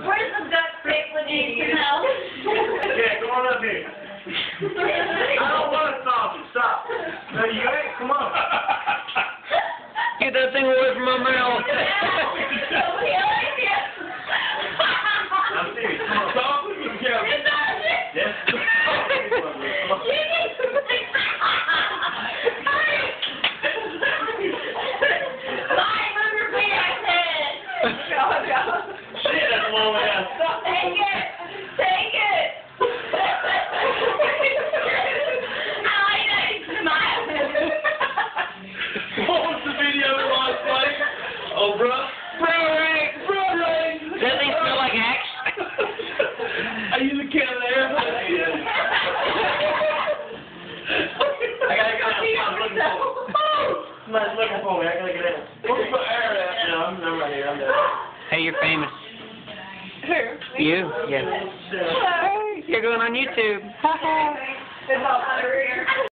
Where's the duct tape when you need to know? Yeah, come on up here. I don't want to stop you. Stop. No, you ain't. Come on. Get that thing away from my mouth. I'm serious. Come on. Stop. Yes. Shit, that's a long way out. Take it. Take it. I like that you smile. What was the video we lost, buddy? Oh, bruh. Does that thing smell like axe? Are you the cat of the air? I gotta get out. Somebody's looking for me. I gotta get out. Where's my air at? No, I'm right here. I'm there. Hey, you're famous. Who? You? Yeah. Hey, you're going on YouTube. It's all over here.